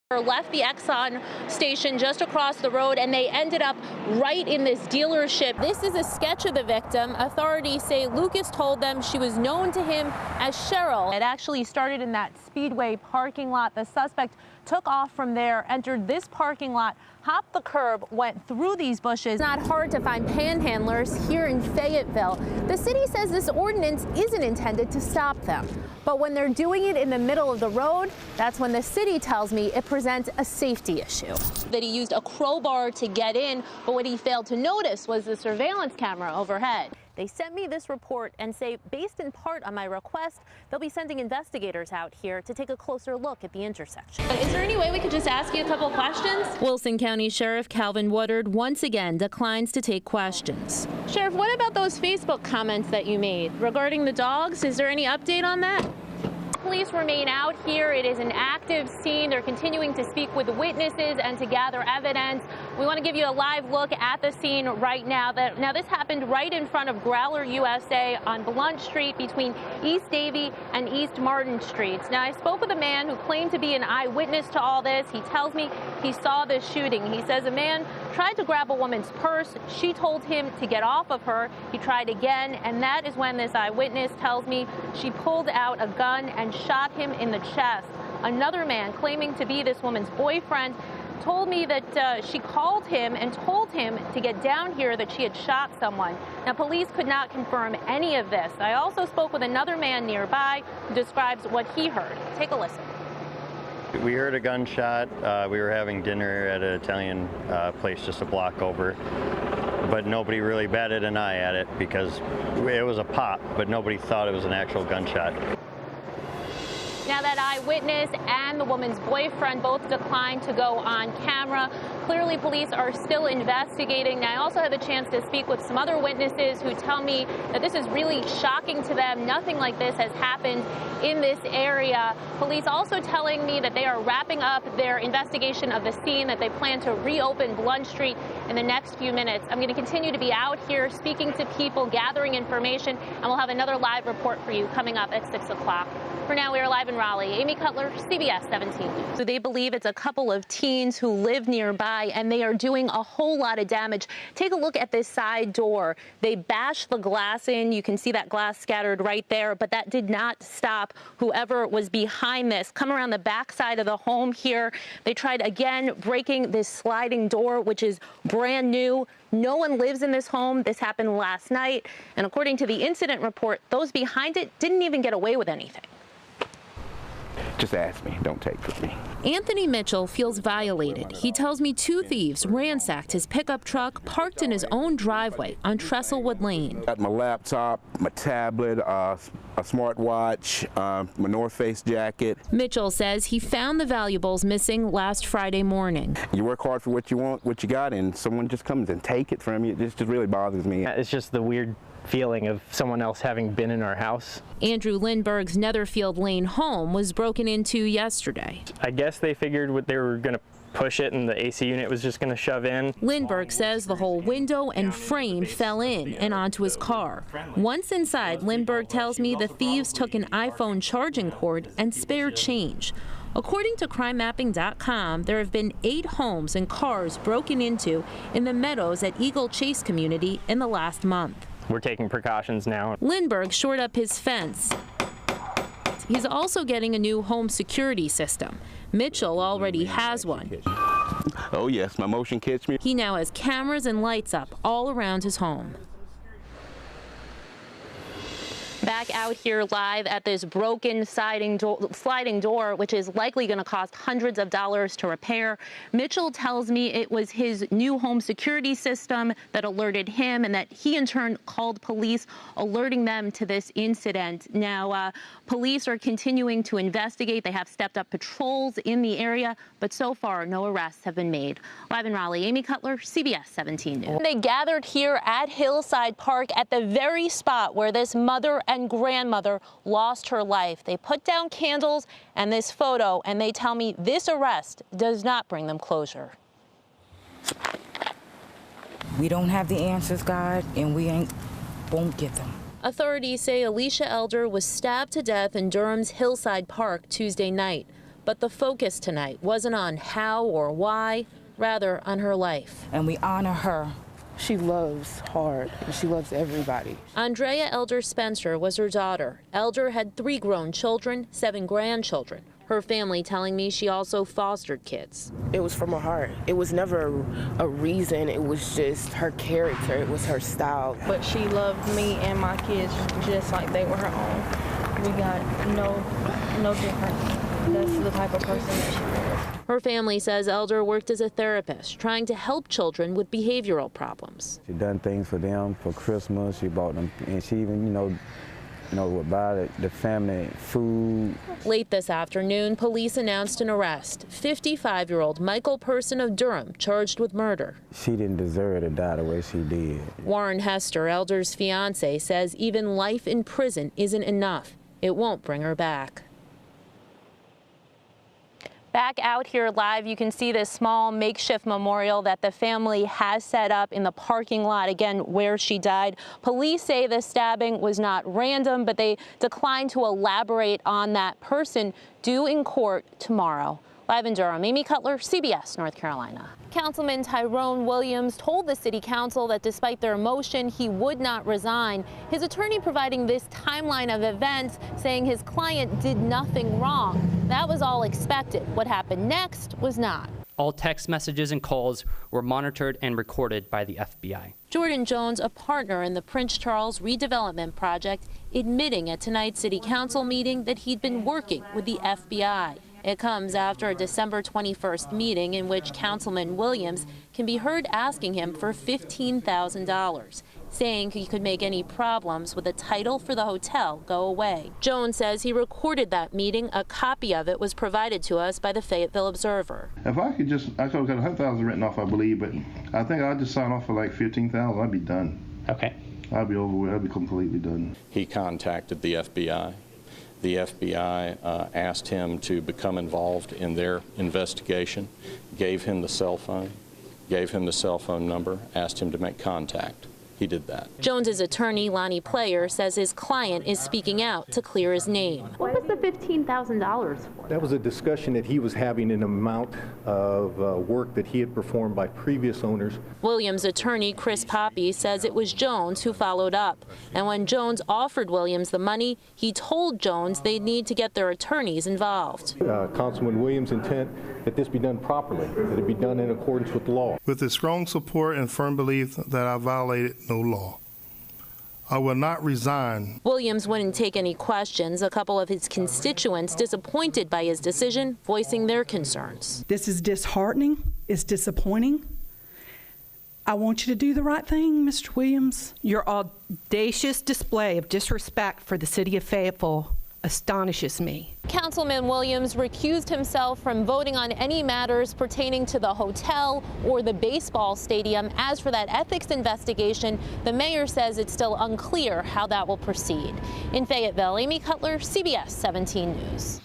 Left the Exxon station just across the road, and they ended up right in this dealership. This is a sketch of the victim. Authorities say Lucas told them she was known to him as Cheryl. It actually started in that Speedway parking lot. The suspect took off from there, entered this parking lot, hopped the curb, went through these bushes. It's not hard to find panhandlers here in Fayetteville. The city says this ordinance isn't intended to stop them. But when they're doing it in the middle of the road, that's when the city tells me it presents a safety issue. That he used a crowbar to get in, but what he failed to notice was the surveillance camera overhead. They sent me this report and say, based in part on my request, they'll be sending investigators out here to take a closer look at the intersection. But is there any way we could just ask you a couple questions? Wilson County Sheriff Calvin Woodard once again declines to take questions. Sheriff, what about those Facebook comments that you made regarding the dogs? Is there any update on that? Police remain out here. It is an active scene. They're continuing to speak with witnesses and to gather evidence. We want to give you a live look at the scene right now. Now, this happened right in front of Growler USA on Blunt Street between East Davie and East Martin Streets. Now, I spoke with a man who claimed to be an eyewitness to all this. He tells me he saw this shooting. He says a man tried to grab a woman's purse. She told him to get off of her. He tried again, and that is when this eyewitness tells me she pulled out a gun and shot him in the chest. Another man claiming to be this woman's boyfriend told me that she called him and told him to get down here, that she had shot someone. Now, police could not confirm any of this. I also spoke with another man nearby who describes what he heard. Take a listen. We heard a gunshot. We were having dinner at an Italian place just a block over, but nobody really batted an eye at it because it was a pop, but nobody thought it was an actual gunshot. Now, that eyewitness and the woman's boyfriend both declined to go on camera. Clearly, police are still investigating. Now, I also had the chance to speak with some other witnesses who tell me that this is really shocking to them. Nothing like this has happened in this area. Police also telling me that they are wrapping up their investigation of the scene, that they plan to reopen Blunt Street in the next few minutes. I'm going to continue to be out here speaking to people, gathering information, and we'll have another live report for you coming up at 6 o'clock. For now, we are live in Raleigh. Amy Cutler, CBS 17 News. So they believe it's a couple of teens who live nearby, and they are doing a whole lot of damage. Take a look at this side door. They bashed the glass in. You can see that glass scattered right there, but that did not stop whoever was behind this. Come around the back side of the home here. They tried again breaking this sliding door, which is brand new. No one lives in this home. This happened last night. And according to the incident report, those behind it didn't even get away with anything. Just ask me, don't take with me. Anthony Mitchell feels violated. He tells me two thieves ransacked his pickup truck parked in his own driveway on Trestlewood Lane. Got my laptop, my tablet, a smartwatch, my North Face jacket. Mitchell says he found the valuables missing last Friday morning. You work hard for what you want, what you got, and someone just comes and take it from you. It just really bothers me. It's just the weird feeling of someone else having been in our house. Andrew Lindbergh's Netherfield Lane home was broken into yesterday. I guess they figured what they were going to push it and the AC unit was just going to shove in. Lindbergh says the whole window and frame fell in and onto his car. Once inside, Lindbergh tells me the thieves took an iPhone charging cord and spare change. According to CrimeMapping.com, there have been 8 homes and cars broken into in the Meadows at Eagle Chase community in the last month. We're taking precautions now. Lindbergh shored up his fence. He's also getting a new home security system. Mitchell already has one. Oh yes, my motion catch me. He now has cameras and lights up all around his home. Back out here live at this broken sliding door, which is likely going to cost hundreds of dollars to repair. Mitchell tells me it was his new home security system that alerted him, and that he in turn called police, alerting them to this incident. Now, police are continuing to investigate. They have stepped up patrols in the area, but so far no arrests have been made. Live in Raleigh, Amy Cutler, CBS 17 News. They gathered here at Hillside Park at the very spot where this mother and grandmother lost her life. They put down candles and this photo, and they tell me this arrest does not bring them closure. We don't have the answers, God, and we won't get them. Authorities say Alicia Elder was stabbed to death in Durham's Hillside Park Tuesday night. But the focus tonight wasn't on how or why, rather on her life. And we honor her. She loves hard, and she loves everybody. Andrea Elder Spencer was her daughter. Elder had 3 grown children, 7 grandchildren. Her family telling me she also fostered kids. It was from her heart. It was never a reason. It was just her character. It was her style. But she loved me and my kids just like they were her own. We got no difference. That's the type of person that she was. Her family says Elder worked as a therapist, trying to help children with behavioral problems. She done things for them for Christmas. She bought them, and she even, would buy the family food. Late this afternoon, police announced an arrest. 55-year-old Michael Person of Durham, charged with murder. She didn't deserve to die the way she did. Warren Hester, Elder's fiance, says even life in prison isn't enough. It won't bring her back. Back out here live, you can see this small makeshift memorial that the family has set up in the parking lot, again, where she died. Police say the stabbing was not random, but they declined to elaborate on that. Person due in court tomorrow. Live in Durham, Amy Cutler, CBS, North Carolina. Councilman Tyrone Williams told the city council that despite their motion, he would not resign. His attorney providing this timeline of events, saying his client did nothing wrong. That was all expected. What happened next was not. All text messages and calls were monitored and recorded by the FBI. Jordan Jones, a partner in the Prince Charles redevelopment project, admitting at tonight's city council meeting that he'd been working with the FBI. It comes after a December 21st meeting in which Councilman Williams can be heard asking him for $15,000, saying he could make any problems with the title for the hotel go away. Jones says he recorded that meeting. A copy of it was provided to us by the Fayetteville Observer. If I could I could have got 100,000 written off, I believe, but I think I'd just sign off for like 15,000. I'd be done. Okay. I'd be over with. I'd be completely done. He contacted the FBI. The FBI asked him to become involved in their investigation, gave him the cell phone, gave him the cell phone number, asked him to make contact. He did that. Jones's attorney, Lonnie Player, says his client is speaking out to clear his name. What was the $15,000 for? That was a discussion that he was having an amount of work that he had performed by previous owners. Williams' attorney, Chris Poppy, says it was Jones who followed up. And when Jones offered Williams the money, he told Jones they'd need to get their attorneys involved. Councilman Williams' intent that this be done properly, that it be done in accordance with the law. With the strong support and firm belief that I violated no law, I will not resign. Williams wouldn't take any questions. A couple of his constituents, disappointed by his decision, voicing their concerns. This is disheartening. It's disappointing. I want you to do the right thing, Mr. Williams. Your audacious display of disrespect for the city of Fayetteville astonishes me. Councilman Williams recused himself from voting on any matters pertaining to the hotel or the baseball stadium. As for that ethics investigation, the mayor says it's still unclear how that will proceed. In Fayetteville, Amy Cutler, CBS 17 News.